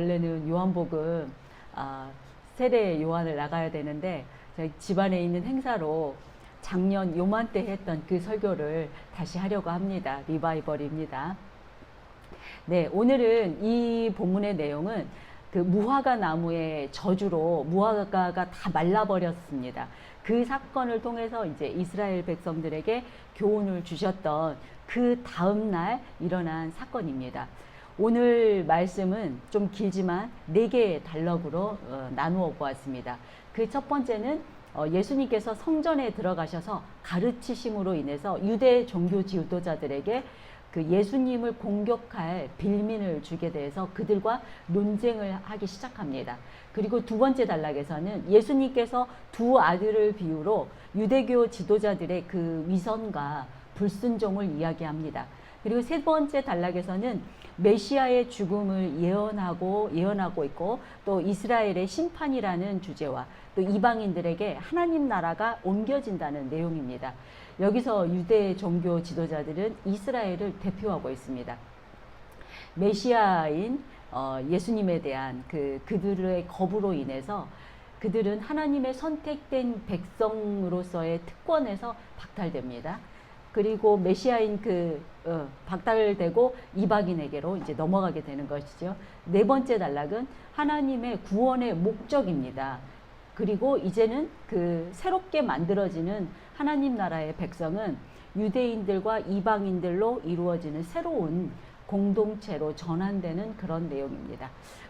원래는 요한복음 세례 요한을 나가야 되는데 저희 집안에 있는 행사로 작년 요맘때 했던 그 설교를 다시 하려고 합니다. 리바이벌입니다. 네, 오늘은 이 본문의 내용은 그 무화과 나무의 저주로 무화과가 다 말라버렸습니다. 그 사건을 통해서 이제 이스라엘 백성들에게 교훈을 주셨던 그 다음날 일어난 사건입니다. 오늘 말씀은 좀 길지만 4개의 단락으로 나누어 보았습니다. 그 첫 번째는 예수님께서 성전에 들어가셔서 가르치심으로 인해서 유대 종교 지도자들에게 그 예수님을 공격할 빌민을 주게 돼서 그들과 논쟁을 하기 시작합니다. 그리고 두 번째 단락에서는 예수님께서 두 아들을 비유로 유대교 지도자들의 그 위선과 불순종을 이야기합니다. 그리고 세 번째 단락에서는 메시아의 죽음을 예언하고 있고 또 이스라엘의 심판이라는 주제와 또 이방인들에게 하나님 나라가 옮겨진다는 내용입니다. 여기서 유대 종교 지도자들은 이스라엘을 대표하고 있습니다. 메시아인 예수님에 대한 그들의 거부로 인해서 그들은 하나님의 선택된 백성으로서의 특권에서 박탈됩니다. 그리고 메시아인 박탈되고 이방인에게로 이제 넘어가게 되는 것이죠. 네 번째 단락은 하나님의 구원의 목적입니다. 그리고 이제는 그 새롭게 만들어지는 하나님 나라의 백성은 유대인들과 이방인들로 이루어지는 새로운 공동체로 전환되는 그런 내용입니다.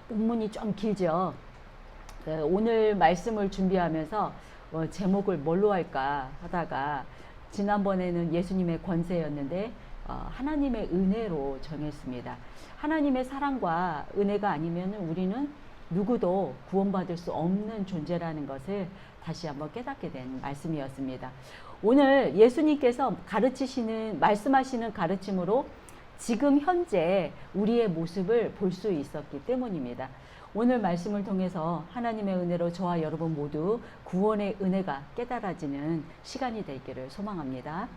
본문이 좀 길죠. 오늘 말씀을 준비하면서 제목을 뭘로 할까 하다가 지난번에는 예수님의 권세였는데 하나님의 은혜로 정했습니다. 하나님의 사랑과 은혜가 아니면 우리는 누구도 구원받을 수 없는 존재라는 것을 다시 한번 깨닫게 된 말씀이었습니다. 오늘 예수님께서 말씀하시는 가르침으로 지금 현재 우리의 모습을 볼 수 있었기 때문입니다. 오늘 말씀을 통해서 하나님의 은혜로 저와 여러분 모두 구원의 은혜가 깨달아지는 시간이 되기를 소망합니다.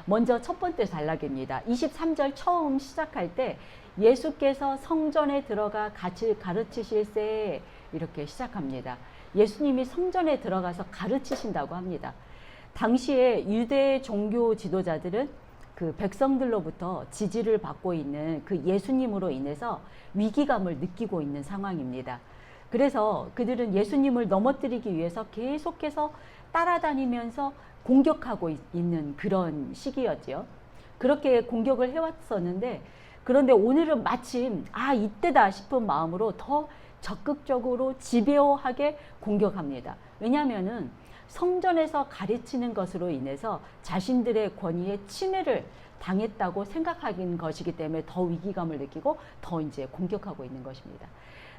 먼저 첫 번째 단락입니다. 23절 처음 시작할 때 예수께서 성전에 들어가 같이 가르치실세 이렇게 시작합니다. 예수님이 성전에 들어가서 가르치신다고 합니다. 당시에 유대 종교 지도자들은 그 백성들로부터 지지를 받고 있는 그 예수님으로 인해서 위기감을 느끼고 있는 상황입니다. 그래서 그들은 예수님을 넘어뜨리기 위해서 계속해서 따라다니면서 공격하고 있는 그런 시기였죠. 그렇게 공격을 해왔었는데 그런데 오늘은 마침 이때다 싶은 마음으로 더 적극적으로 집요하게 공격합니다. 왜냐하면은 성전에서 가르치는 것으로 인해서 자신들의 권위에 침해를 당했다고 생각하는 것이기 때문에 더 위기감을 느끼고 더 이제 공격하고 있는 것입니다.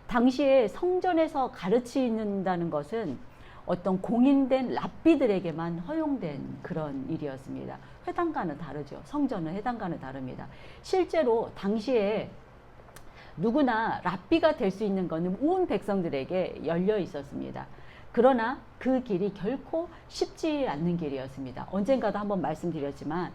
당시에 성전에서 가르친다는 것은 어떤 공인된 랍비들에게만 허용된 그런 일이었습니다. 회당과는 다르죠. 성전은 회당과는 다릅니다. 실제로 당시에 누구나 랍비가 될 수 있는 것은 온 백성들에게 열려 있었습니다. 그러나 그 길이 결코 쉽지 않는 길이었습니다. 언젠가도 한번 말씀드렸지만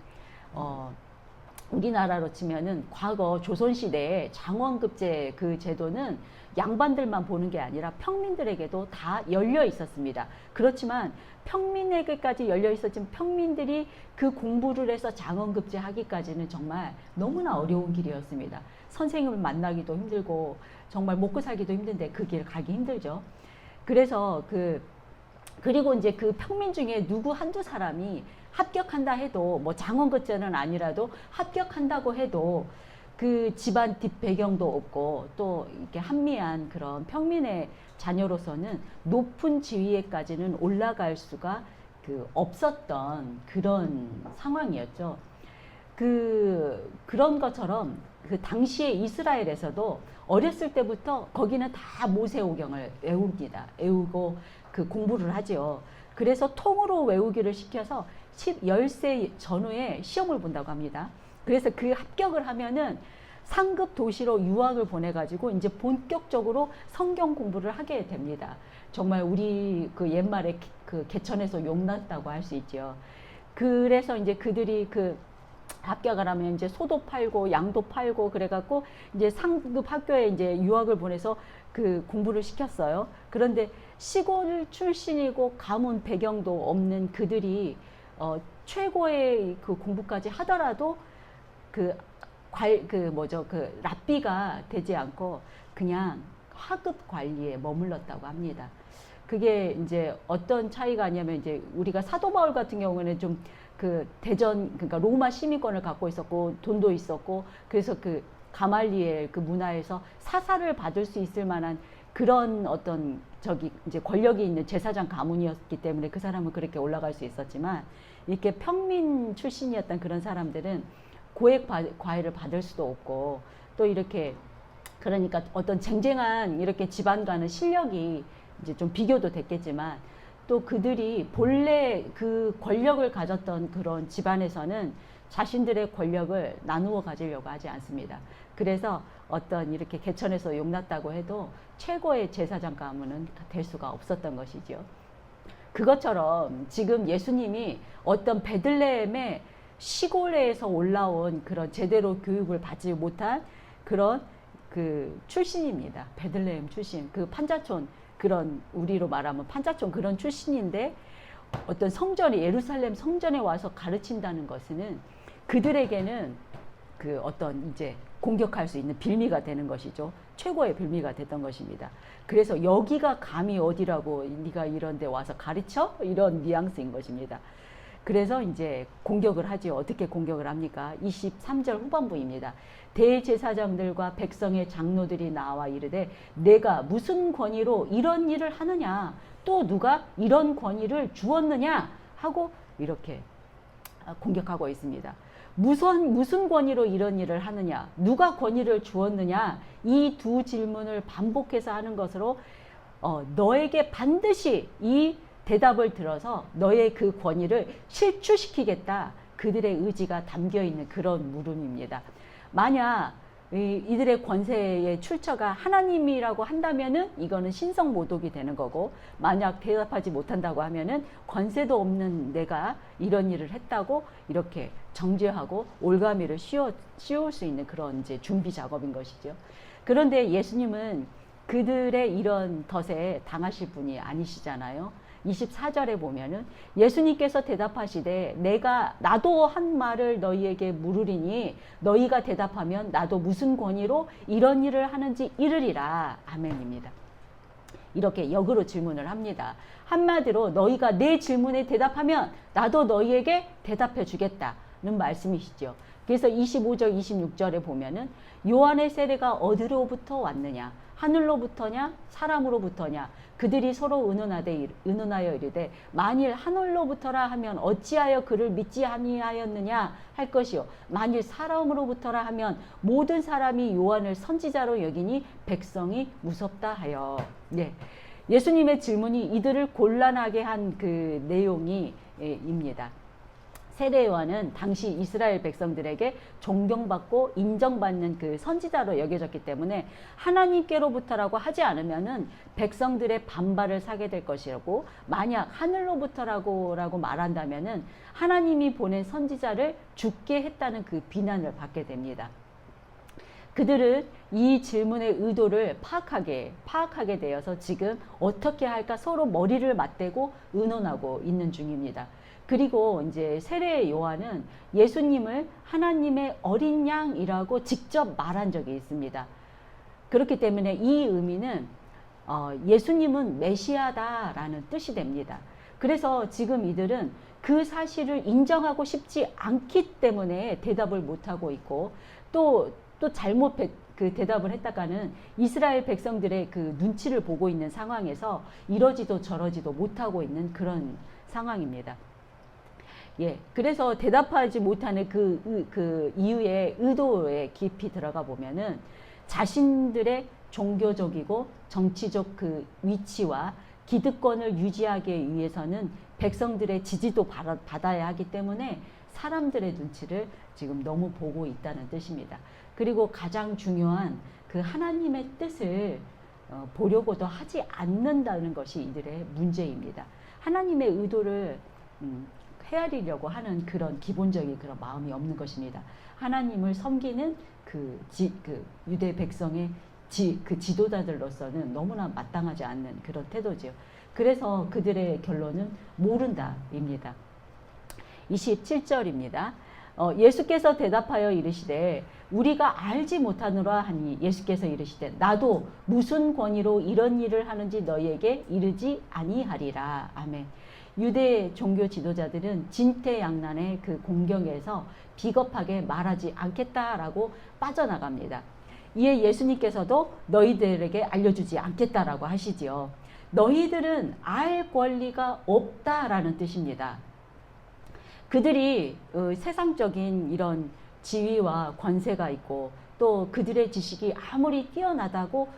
우리나라로 치면은 과거 조선시대에 장원급제 그 제도는 양반들만 보는 게 아니라 평민들에게도 다 열려 있었습니다. 그렇지만 평민에게까지 열려 있었지만 평민들이 그 공부를 해서 장원급제 하기까지는 정말 너무나 어려운 길이었습니다. 선생님을 만나기도 힘들고 정말 먹고 살기도 힘든데 그 길 가기 힘들죠. 그래서 그리고 이제 그 평민 중에 누구 한두 사람이 합격한다 해도 뭐 장원급제는 아니라도 합격한다고 해도 그 집안 뒷배경도 없고 또 이렇게 한미한 그런 평민의 자녀로서는 높은 지위에까지는 올라갈 수가 없었던 그런 상황이었죠. 그런 것처럼 그 당시에 이스라엘에서도 어렸을 때부터 거기는 다 모세오경을 외우고 그 공부를 하죠. 그래서 통으로 외우기를 시켜서 10세 전후에 시험을 본다고 합니다. 그래서 그 합격을 하면은 상급 도시로 유학을 보내가지고 이제 본격적으로 성경 공부를 하게 됩니다. 정말 우리 그 옛말에 그 개천에서 용났다고 할 수 있죠. 그래서 이제 그들이 합격을 하면 이제 소도 팔고 양도 팔고 그래갖고 이제 상급 학교에 이제 유학을 보내서 그 공부를 시켰어요. 그런데 시골 출신이고 가문 배경도 없는 그들이 최고의 그 공부까지 하더라도 그 랍비가 되지 않고 그냥 하급 관리에 머물렀다고 합니다. 그게 이제 어떤 차이가 아니냐면 이제 우리가 사도 바울 같은 경우는 좀 그 대전 그러니까 로마 시민권을 갖고 있었고 돈도 있었고 그래서 그 가말리엘 그 문화에서 사사를 받을 수 있을 만한 그런 어떤 저기 이제 권력이 있는 제사장 가문이었기 때문에 그 사람은 그렇게 올라갈 수 있었지만 이렇게 평민 출신이었던 그런 사람들은 고액 과외를 받을 수도 없고 또 이렇게 그러니까 어떤 쟁쟁한 이렇게 집안과는 실력이 이제 좀 비교도 됐겠지만 또 그들이 본래 그 권력을 가졌던 그런 집안에서는 자신들의 권력을 나누어 가지려고 하지 않습니다. 그래서 어떤 이렇게 개천에서 용났다고 해도 최고의 제사장 가문은 될 수가 없었던 것이죠. 그것처럼 지금 예수님이 어떤 베들레헴의 시골에서 올라온 그런 제대로 교육을 받지 못한 그런 그 출신입니다. 베들레헴 출신, 그 판자촌 그런 우리로 말하면 판자촌 그런 출신인데 어떤 성전이 예루살렘 성전에 와서 가르친다는 것은 그들에게는 그 어떤 이제 공격할 수 있는 빌미가 되는 것이죠. 최고의 빌미가 됐던 것입니다. 그래서 여기가 감히 어디라고 네가 이런 데 와서 가르쳐? 이런 뉘앙스인 것입니다. 그래서 이제 공격을 하죠. 어떻게 공격을 합니까? 23절 후반부입니다. 대제사장들과 백성의 장로들이 나와 이르되 내가 무슨 권위로 이런 일을 하느냐 또 누가 이런 권위를 주었느냐 하고 이렇게 공격하고 있습니다. 무슨 권위로 이런 일을 하느냐 누가 권위를 주었느냐 이 두 질문을 반복해서 하는 것으로 너에게 반드시 이 대답을 들어서 너의 그 권위를 실추시키겠다. 그들의 의지가 담겨있는 그런 물음입니다. 만약 이들의 권세의 출처가 하나님이라고 한다면은 이거는 신성모독이 되는 거고 만약 대답하지 못한다고 하면은 권세도 없는 내가 이런 일을 했다고 이렇게 정죄하고 올가미를 씌울 수 있는 그런 이제 준비 작업인 것이죠. 그런데 예수님은 그들의 이런 덫에 당하실 분이 아니시잖아요. 24절에 보면은 예수님께서 대답하시되 나도 한 말을 너희에게 물으리니 너희가 대답하면 나도 무슨 권위로 이런 일을 하는지 이르리라. 아멘입니다. 이렇게 역으로 질문을 합니다. 한마디로 너희가 내 질문에 대답하면 나도 너희에게 대답해 주겠다는 말씀이시죠. 그래서 25절 26절에 보면은 요한의 세례가 어디로부터 왔느냐 하늘로부터냐 사람으로부터냐 그들이 서로 의논하여 이르되 만일 하늘로부터라 하면 어찌하여 그를 믿지 아니하였느냐 할 것이요 만일 사람으로부터라 하면 모든 사람이 요한을 선지자로 여기니 백성이 무섭다 하여. 네. 예수님의 질문이 이들을 곤란하게 한 그 내용이 입니다. 세례 요한은 당시 이스라엘 백성들에게 존경받고 인정받는 그 선지자로 여겨졌기 때문에 하나님께로부터라고 하지 않으면은 백성들의 반발을 사게 될 것이라고 만약 하늘로부터라고 말한다면은 하나님이 보낸 선지자를 죽게 했다는 그 비난을 받게 됩니다. 그들은 이 질문의 의도를 파악하게 되어서 지금 어떻게 할까 서로 머리를 맞대고 의논하고 있는 중입니다. 그리고 이제 세례 요한은 예수님을 하나님의 어린 양이라고 직접 말한 적이 있습니다. 그렇기 때문에 이 의미는 예수님은 메시아다라는 뜻이 됩니다. 그래서 지금 이들은 그 사실을 인정하고 싶지 않기 때문에 대답을 못하고 있고 또 잘못 그 대답을 했다가는 이스라엘 백성들의 그 눈치를 보고 있는 상황에서 이러지도 저러지도 못하고 있는 그런 상황입니다. 예, 그래서 대답하지 못하는 그 이유의 의도에 깊이 들어가 보면은 자신들의 종교적이고 정치적 그 위치와 기득권을 유지하기 위해서는 백성들의 지지도 받아야 하기 때문에 사람들의 눈치를 지금 너무 보고 있다는 뜻입니다. 그리고 가장 중요한 그 하나님의 뜻을 보려고도 하지 않는다는 것이 이들의 문제입니다. 하나님의 의도를 헤아리려고 하는 그런 기본적인 그런 마음이 없는 것입니다. 하나님을 섬기는 그 유대 백성의 그 지도자들로서는 너무나 마땅하지 않는 그런 태도지요. 그래서 그들의 결론은 모른다입니다. 27절입니다. 예수께서 대답하여 이르시되 우리가 알지 못하노라 하니 예수께서 이르시되 나도 무슨 권위로 이런 일을 하는지 너희에게 이르지 아니하리라. 아멘. 유대 종교 지도자들은 진퇴양난의 그 공경에서 비겁하게 말하지 않겠다라고 빠져나갑니다. 이에 예수님께서도 너희들에게 알려주지 않겠다라고 하시지요. 너희들은 알 권리가 없다라는 뜻입니다. 그들이 세상적인 이런 지위와 권세가 있고 또 그들의 지식이 아무리 뛰어나다고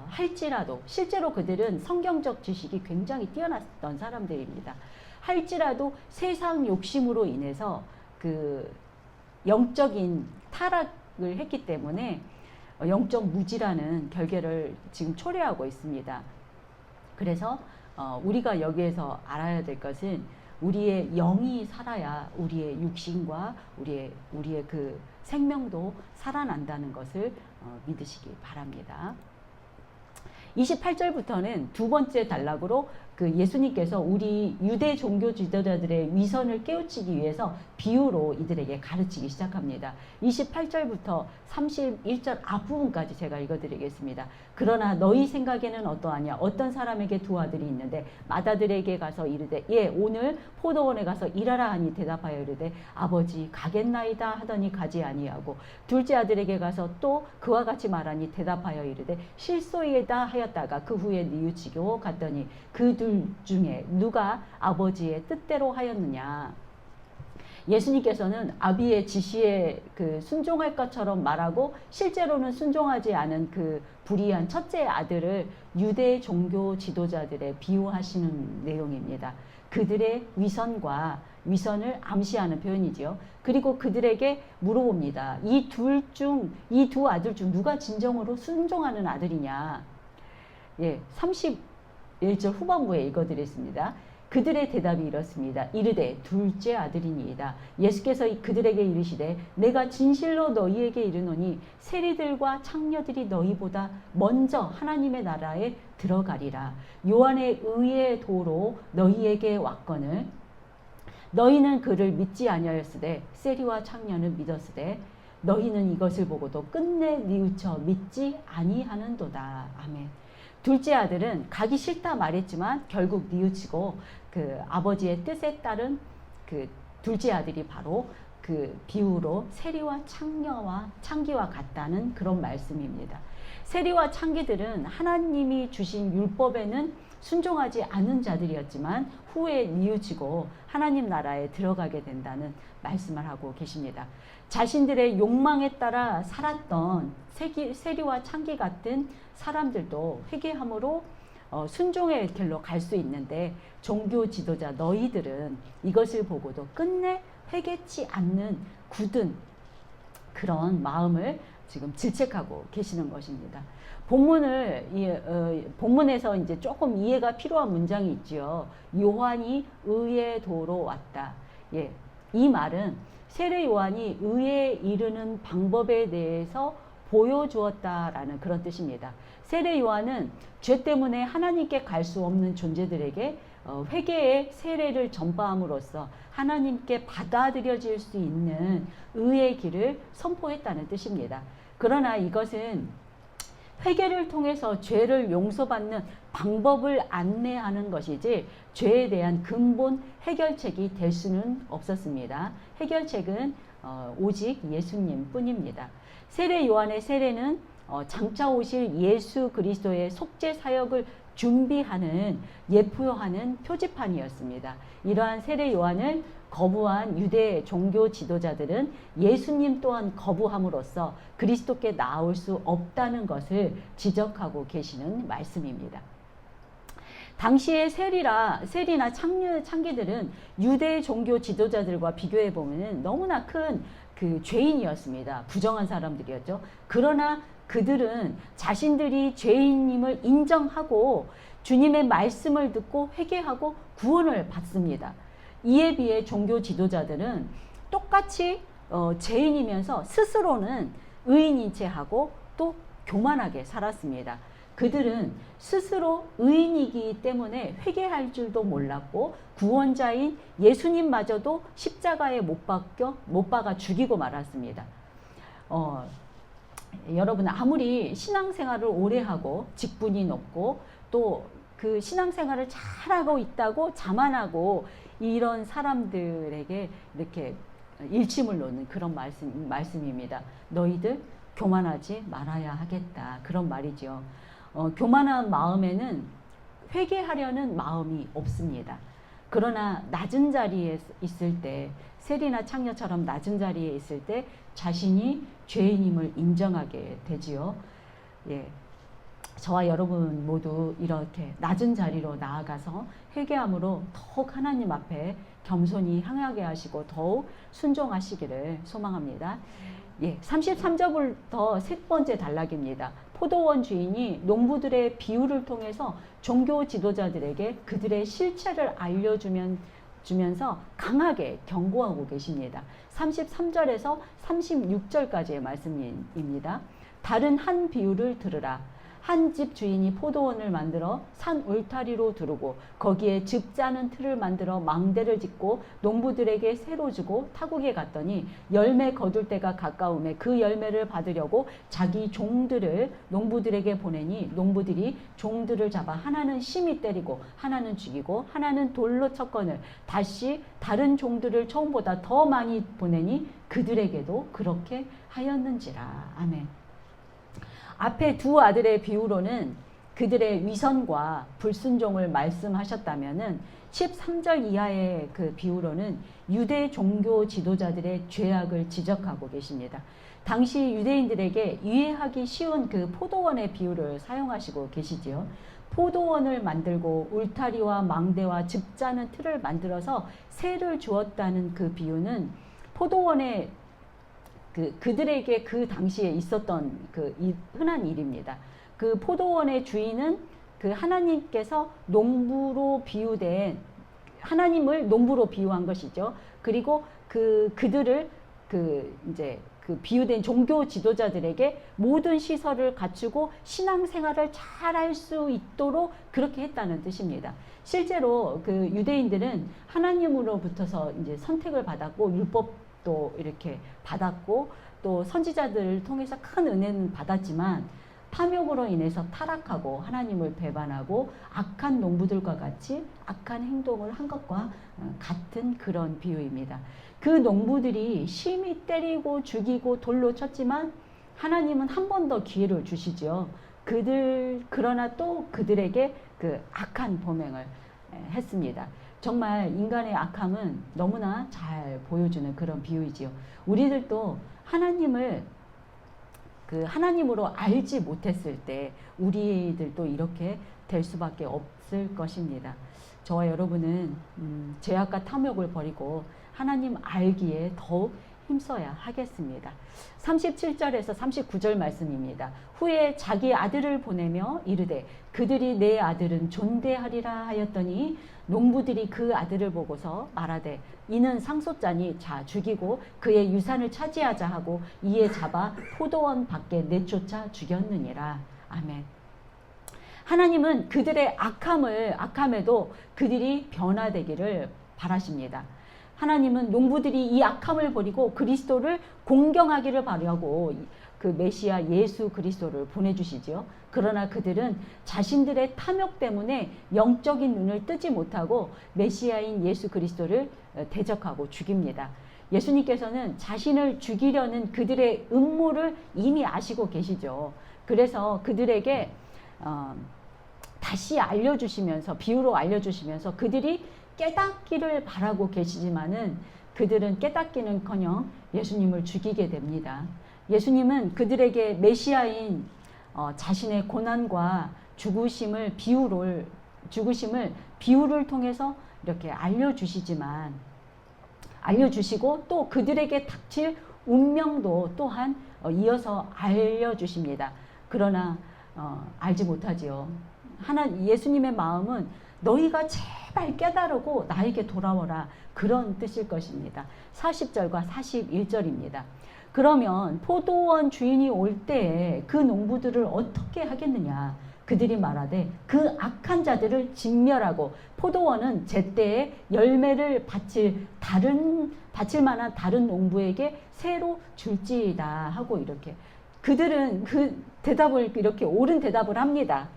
할지라도 실제로 그들은 성경적 지식이 굉장히 뛰어났던 사람들입니다. 할지라도 세상 욕심으로 인해서 그 영적인 타락을 했기 때문에 영적 무지라는 결계를 지금 초래하고 있습니다. 그래서 우리가 여기에서 알아야 될 것은 우리의 영이 살아야 우리의 육신과 우리의 그 생명도 살아난다는 것을 믿으시기 바랍니다. 28절부터는 두 번째 단락으로 그 예수님께서 우리 유대 종교 지도자들의 위선을 깨우치기 위해서 비유로 이들에게 가르치기 시작합니다. 28절부터 31절 앞부분까지 제가 읽어드리겠습니다. 그러나 너희 생각에는 어떠하냐? 어떤 사람에게 두 아들이 있는데 맏아들에게 가서 이르되 예 오늘 포도원에 가서 일하라 하니 대답하여 이르되 아버지 가겠나이다 하더니 가지 아니하고 둘째 아들에게 가서 또 그와 같이 말하니 대답하여 이르되 실소이다 하였다가 그 후에 뉘우치고 갔더니 그 둘 중에 누가 아버지의 뜻대로 하였느냐. 예수님께서는 아비의 지시에 그 순종할 것처럼 말하고 실제로는 순종하지 않은 그 불의한 첫째 아들을 유대 종교 지도자들의 비유하시는 내용입니다. 그들의 위선을 암시하는 표현이지요. 그리고 그들에게 물어봅니다. 이 두 아들 중 누가 진정으로 순종하는 아들이냐. 예, 31절 후반부에 읽어드렸습니다. 그들의 대답이 이렇습니다. 이르되 둘째 아들이니이다. 예수께서 그들에게 이르시되 내가 진실로 너희에게 이르노니 세리들과 창녀들이 너희보다 먼저 하나님의 나라에 들어가리라. 요한의 의의 도로 너희에게 왔거늘 너희는 그를 믿지 아니하였으되 세리와 창녀는 믿었으되 너희는 이것을 보고도 끝내 뉘우쳐 믿지 아니하는도다. 아멘. 둘째 아들은 가기 싫다 말했지만 결국 뉘우치고 그 아버지의 뜻에 따른 그 둘째 아들이 바로 그 비유로 세리와 창기와 같다는 그런 말씀입니다. 세리와 창기들은 하나님이 주신 율법에는 순종하지 않은 자들이었지만 후에 뉘우치고 하나님 나라에 들어가게 된다는 말씀을 하고 계십니다. 자신들의 욕망에 따라 살았던 세리와 창기 같은 사람들도 회개함으로 순종의 길로 갈 수 있는데 종교 지도자 너희들은 이것을 보고도 끝내 회개치 않는 굳은 그런 마음을 지금 질책하고 계시는 것입니다. 본문에서 이제 조금 이해가 필요한 문장이 있죠. 요한이 의의 도로 왔다. 예, 이 말은 세례 요한이 의에 이르는 방법에 대해서 보여주었다라는 그런 뜻입니다. 세례 요한은 죄 때문에 하나님께 갈 수 없는 존재들에게 회개의 세례를 전파함으로써 하나님께 받아들여질 수 있는 의의 길을 선포했다는 뜻입니다. 그러나 이것은 회개를 통해서 죄를 용서받는 방법을 안내하는 것이지 죄에 대한 근본 해결책이 될 수는 없었습니다. 해결책은 오직 예수님 뿐입니다. 세례 요한의 세례는 장차 오실 예수 그리스도의 속죄 사역을 준비하는 예표하는 표지판이었습니다. 이러한 세례 요한을 거부한 유대 종교 지도자들은 예수님 또한 거부함으로써 그리스도께 나올 수 없다는 것을 지적하고 계시는 말씀입니다. 당시의 세리나 창기들은 유대 종교 지도자들과 비교해 보면 너무나 큰 그 죄인이었습니다. 부정한 사람들이었죠. 그러나 그들은 자신들이 죄인임을 인정하고 주님의 말씀을 듣고 회개하고 구원을 받습니다. 이에 비해 종교 지도자들은 똑같이 죄인이면서 스스로는 의인인 채 하고 또 교만하게 살았습니다. 그들은 스스로 의인이기 때문에 회개할 줄도 몰랐고 구원자인 예수님마저도 십자가에 못 박아 죽이고 말았습니다. 여러분, 아무리 신앙생활을 오래 하고 직분이 높고 또 그 신앙생활을 잘하고 있다고 자만하고 이런 사람들에게 이렇게 일침을 놓는 그런 말씀입니다. 너희들 교만하지 말아야 하겠다. 그런 말이죠. 교만한 마음에는 회개하려는 마음이 없습니다. 그러나 낮은 자리에 있을 때, 세리나 창녀처럼 낮은 자리에 있을 때 자신이 죄인임을 인정하게 되지요. 예. 저와 여러분 모두 이렇게 낮은 자리로 나아가서 회개함으로 더욱 하나님 앞에 겸손히 향하게 하시고 더욱 순종하시기를 소망합니다. 예, 33절부터 세 번째 단락입니다. 포도원 주인이 농부들의 비유를 통해서 종교 지도자들에게 그들의 실체를 알려주면서 강하게 경고하고 계십니다. 33절에서 36절까지의 말씀입니다. 다른 한 비유를 들으라. 한 집 주인이 포도원을 만들어 산 울타리로 두르고 거기에 즙 짜는 틀을 만들어 망대를 짓고 농부들에게 새로 주고 타국에 갔더니 열매 거둘 때가 가까움에 그 열매를 받으려고 자기 종들을 농부들에게 보내니 농부들이 종들을 잡아 하나는 심히 때리고 하나는 죽이고 하나는 돌로 쳤거늘 다시 다른 종들을 처음보다 더 많이 보내니 그들에게도 그렇게 하였는지라. 아멘. 앞에 두 아들의 비유로는 그들의 위선과 불순종을 말씀하셨다면은 13절 이하의 그 비유로는 유대 종교 지도자들의 죄악을 지적하고 계십니다. 당시 유대인들에게 이해하기 쉬운 그 포도원의 비유를 사용하시고 계시지요. 포도원을 만들고 울타리와 망대와 즙 짜는 틀을 만들어서 새를 주었다는 그 비유는 포도원의 그들에게 그 당시에 있었던 흔한 일입니다. 그 포도원의 주인은 그 하나님께서 농부로 비유된 하나님을 농부로 비유한 것이죠. 그리고 그들을 이제 비유된 종교 지도자들에게 모든 시설을 갖추고 신앙생활을 잘할 수 있도록 그렇게 했다는 뜻입니다. 실제로 그 유대인들은 하나님으로부터서 이제 선택을 받았고 율법도 이렇게 받았고 또 선지자들을 통해서 큰 은혜는 받았지만 탐욕으로 인해서 타락하고 하나님을 배반하고 악한 농부들과 같이 악한 행동을 한 것과 같은 그런 비유입니다. 그 농부들이 심히 때리고 죽이고 돌로 쳤지만 하나님은 한 번 더 기회를 주시죠. 그러나 또 그들에게 그 악한 범행을 했습니다. 정말 인간의 악함은 너무나 잘 보여주는 그런 비유이지요. 우리들도 하나님을 하나님으로 알지 못했을 때 우리들도 이렇게 될 수밖에 없을 것입니다. 저와 여러분은 죄악과 탐욕을 버리고 하나님 알기에 더욱 힘써야 하겠습니다. 37절에서 39절 말씀입니다. 후에 자기 아들을 보내며 이르되 그들이 내 아들은 존대하리라 하였더니 농부들이 그 아들을 보고서 말하되 이는 상속자니 자 죽이고 그의 유산을 차지하자 하고 이에 잡아 포도원 밖에 내쫓아 죽였느니라. 아멘. 하나님은 그들의 악함에도 그들이 변화되기를 바라십니다. 하나님은 농부들이 이 악함을 버리고 그리스도를 공경하기를 바라고 그 메시아 예수 그리스도를 보내주시지요. 그러나 그들은 자신들의 탐욕 때문에 영적인 눈을 뜨지 못하고 메시아인 예수 그리스도를 대적하고 죽입니다. 예수님께서는 자신을 죽이려는 그들의 음모를 이미 아시고 계시죠. 그래서 그들에게 다시 알려주시면서 비유로 알려주시면서 그들이 깨닫기를 바라고 계시지만은 그들은 깨닫기는커녕 예수님을 죽이게 됩니다. 예수님은 그들에게 메시아인 자신의 고난과 죽으심을 비유를 통해서 이렇게 알려주시고 또 그들에게 닥칠 운명도 또한 이어서 알려주십니다. 그러나 알지 못하지요. 예수님의 마음은 너희가 제발 제발 깨달으고 나에게 돌아오라. 그런 뜻일 것입니다. 40절과 41절입니다. 그러면 포도원 주인이 올 때에 그 농부들을 어떻게 하겠느냐. 그들이 말하되 그 악한 자들을 진멸하고 포도원은 제때에 열매를 바칠 만한 다른 농부에게 새로 줄지이다 하고 이렇게 그들은 그 대답을 이렇게 옳은 대답을 합니다.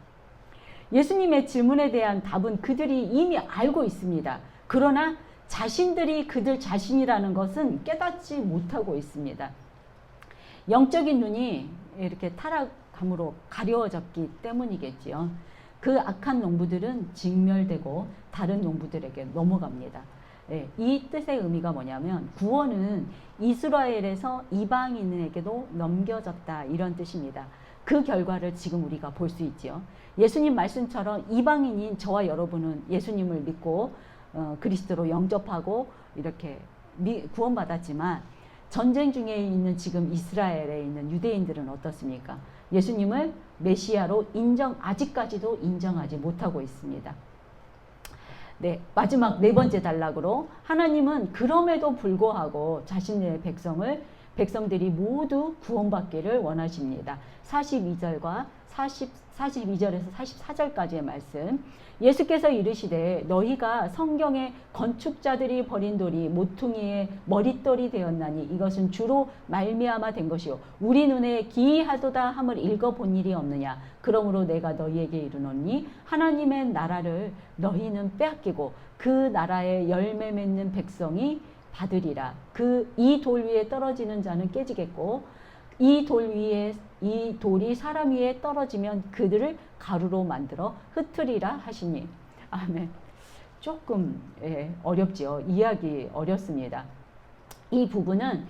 예수님의 질문에 대한 답은 그들이 이미 알고 있습니다. 그러나 자신들이 그들 자신이라는 것은 깨닫지 못하고 있습니다. 영적인 눈이 이렇게 타락함으로 가려워졌기 때문이겠지요. 그 악한 농부들은 직멸되고 다른 농부들에게 넘어갑니다. 네, 이 뜻의 의미가 뭐냐면 구원은 이스라엘에서 이방인에게도 넘겨졌다 이런 뜻입니다. 그 결과를 지금 우리가 볼 수 있죠. 예수님 말씀처럼 이방인인 저와 여러분은 예수님을 믿고 그리스도로 영접하고 이렇게 구원받았지만 전쟁 중에 있는 지금 이스라엘에 있는 유대인들은 어떻습니까? 예수님을 메시아로 아직까지도 인정하지 못하고 있습니다. 네, 마지막 네 번째 단락으로 하나님은 그럼에도 불구하고 자신의 백성들이 모두 구원받기를 원하십니다. 42절과 42절에서 44절까지의 말씀. 예수께서 이르시되 너희가 성경에 건축자들이 버린 돌이 모퉁이의 머릿돌이 되었나니 이것은 주로 말미암아 된 것이요 우리 눈에 기이하도다 함을 읽어본 일이 없느냐. 그러므로 내가 너희에게 이르노니 하나님의 나라를 너희는 빼앗기고 그 나라의 열매 맺는 백성이 받으리라. 이 돌 위에 떨어지는 자는 깨지겠고 이 돌이 사람 위에 떨어지면 그들을 가루로 만들어 흩으리라 하시니. 아멘. 조금 어렵지요. 이해하기 어렵습니다. 이 부분은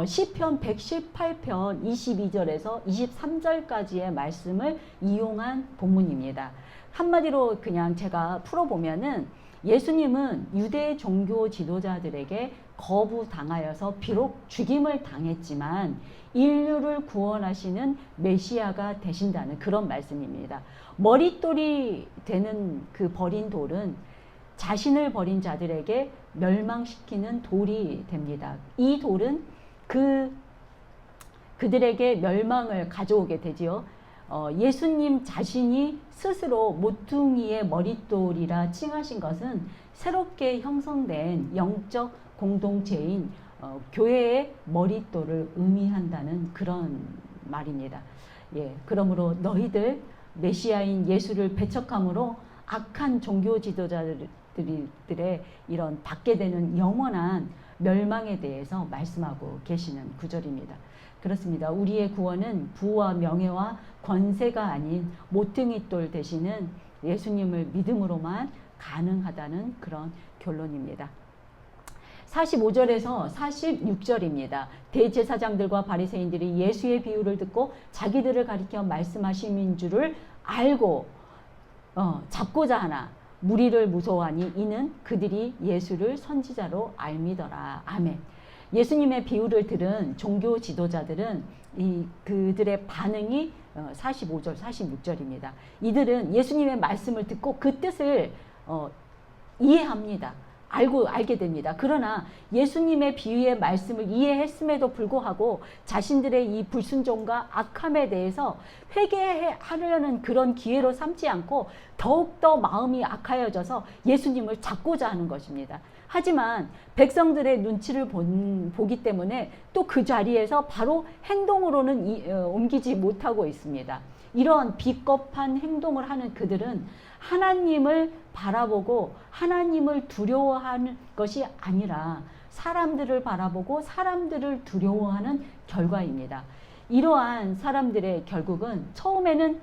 시편 118편 22절에서 23절까지의 말씀을 이용한 본문입니다. 한마디로 그냥 제가 풀어보면은 예수님은 유대 종교 지도자들에게 거부당하여서 비록 죽임을 당했지만 인류를 구원하시는 메시아가 되신다는 그런 말씀입니다. 머릿돌이 되는 그 버린 돌은 자신을 버린 자들에게 멸망시키는 돌이 됩니다. 이 돌은 그들에게 멸망을 가져오게 되지요. 예수님 자신이 스스로 모퉁이의 머릿돌이라 칭하신 것은 새롭게 형성된 영적 공동체인 교회의 머릿돌을 의미한다는 그런 말입니다. 예, 그러므로 너희들 메시아인 예수를 배척함으로 악한 종교 지도자들의 이런 받게 되는 영원한 멸망에 대해서 말씀하고 계시는 구절입니다. 그렇습니다. 우리의 구원은 부와 명예와 권세가 아닌 모퉁이돌 되시는 예수님을 믿음으로만 가능하다는 그런 결론입니다. 45절에서 46절입니다. 대제사장들과 바리새인들이 예수의 비유를 듣고 자기들을 가리켜 말씀하심인 줄을 알고 잡고자 하나 무리를 무서워하니 이는 그들이 예수를 선지자로 알미더라. 아멘. 예수님의 비유를 들은 종교 지도자들은 그들의 반응이 45절, 46절입니다. 이들은 예수님의 말씀을 듣고 그 뜻을 이해합니다. 알게 됩니다. 그러나 예수님의 비유의 말씀을 이해했음에도 불구하고 자신들의 이 불순종과 악함에 대해서 회개하려는 그런 기회로 삼지 않고 더욱더 마음이 악하여져서 예수님을 잡고자 하는 것입니다. 하지만 백성들의 눈치를 보기 때문에 또 그 자리에서 바로 행동으로는 옮기지 못하고 있습니다. 이러한 비겁한 행동을 하는 그들은 하나님을 바라보고 하나님을 두려워하는 것이 아니라 사람들을 바라보고 사람들을 두려워하는 결과입니다. 이러한 사람들의 결국은 처음에는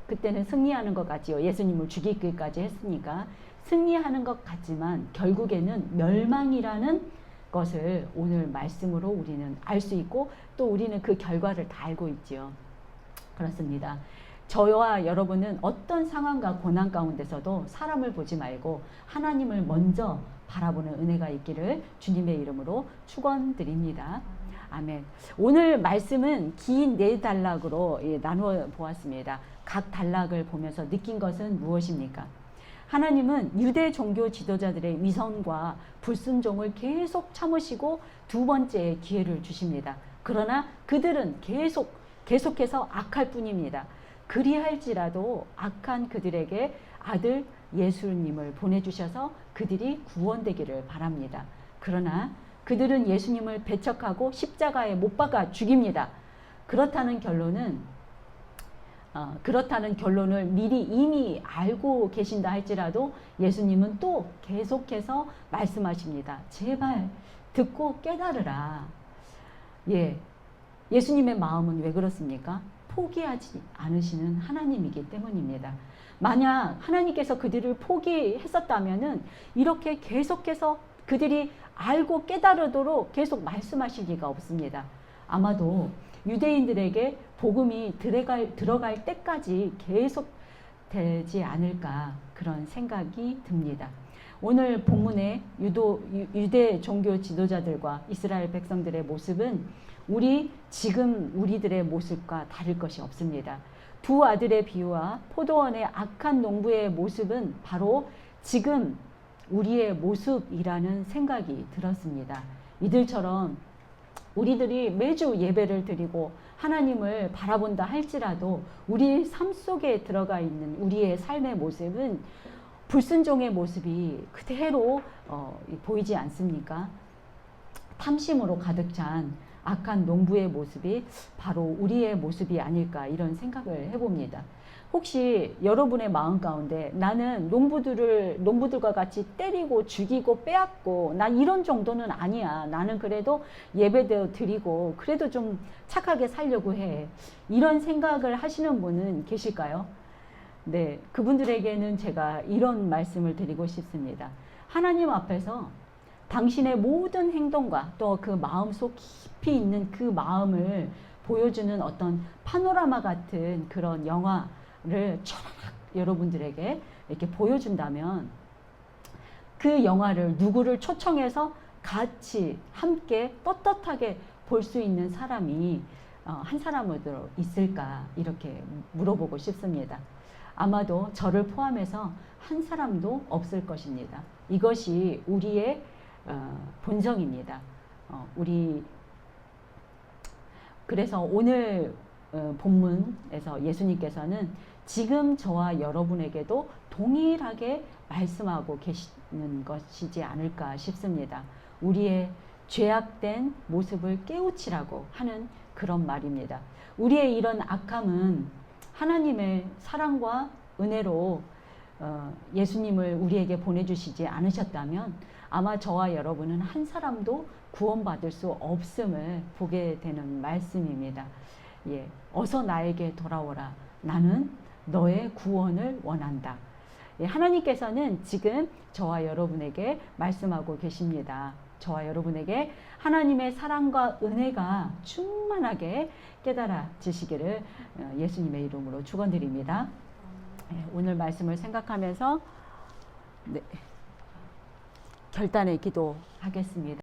그때는 승리하는 것 같지요. 예수님을 죽이기까지 했으니까 승리하는 것 같지만 결국에는 멸망이라는 것을 오늘 말씀으로 우리는 알 수 있고 또 우리는 그 결과를 다 알고 있지요. 그렇습니다. 저와 여러분은 어떤 상황과 고난 가운데서도 사람을 보지 말고 하나님을 먼저 바라보는 은혜가 있기를 주님의 이름으로 축원드립니다. 아멘. 오늘 말씀은 긴 네 단락으로 나누어 보았습니다. 각 단락을 보면서 느낀 것은 무엇입니까? 하나님은 유대 종교 지도자들의 위선과 불순종을 계속 참으시고 두 번째 기회를 주십니다. 그러나 그들은 계속해서 악할 뿐입니다. 그리할지라도 악한 그들에게 아들 예수님을 보내주셔서 그들이 구원되기를 바랍니다. 그러나 그들은 예수님을 배척하고 십자가에 못 박아 죽입니다. 그렇다는 결론을 미리 이미 알고 계신다 할지라도 예수님은 또 계속해서 말씀하십니다. 제발 듣고 깨달으라. 예수님의 마음은 왜 그렇습니까? 포기하지 않으시는 하나님이기 때문입니다. 만약 하나님께서 그들을 포기했었다면은 이렇게 계속해서 그들이 알고 깨달으도록 계속 말씀하실 리가 없습니다. 아마도 유대인들에게 복음이 들어갈 때까지 계속 되지 않을까 그런 생각이 듭니다. 오늘 본문의 유대 종교 지도자들과 이스라엘 백성들의 모습은 지금 우리들의 모습과 다를 것이 없습니다. 두 아들의 비유와 포도원의 악한 농부의 모습은 바로 지금 우리의 모습이라는 생각이 들었습니다. 이들처럼 우리들이 매주 예배를 드리고 하나님을 바라본다 할지라도 우리 삶 속에 들어가 있는 우리의 삶의 모습은 불순종의 모습이 그대로 보이지 않습니까? 탐심으로 가득 찬 악한 농부의 모습이 바로 우리의 모습이 아닐까 이런 생각을 해봅니다. 혹시 여러분의 마음 가운데 나는 농부들과 같이 때리고 죽이고 빼앗고 난 이런 정도는 아니야. 나는 그래도 예배도 드리고 그래도 좀 착하게 살려고 해. 이런 생각을 하시는 분은 계실까요? 네, 그분들에게는 제가 이런 말씀을 드리고 싶습니다. 하나님 앞에서 당신의 모든 행동과 또 그 마음속 깊이 있는 그 마음을 보여주는 어떤 파노라마 같은 그런 영화를 촤라락 여러분들에게 이렇게 보여준다면 그 영화를 누구를 초청해서 같이 함께 떳떳하게 볼 수 있는 사람이 한 사람으로 있을까 이렇게 물어보고 싶습니다. 아마도 저를 포함해서 한 사람도 없을 것입니다. 이것이 우리의 본성입니다. 그래서 오늘 본문에서 예수님께서는 지금 저와 여러분에게도 동일하게 말씀하고 계시는 것이지 않을까 싶습니다. 우리의 죄악된 모습을 깨우치라고 하는 그런 말입니다. 우리의 이런 악함은 하나님의 사랑과 은혜로 예수님을 우리에게 보내주시지 않으셨다면 아마 저와 여러분은 한 사람도 구원받을 수 없음을 보게 되는 말씀입니다. 어서 나에게 돌아오라. 나는 너의 구원을 원한다. 하나님께서는 지금 저와 여러분에게 말씀하고 계십니다. 저와 여러분에게 하나님의 사랑과 은혜가 충만하게 깨달아지시기를 예수님의 이름으로 축원드립니다. 오늘 말씀을 생각하면서 결단의 기도하겠습니다.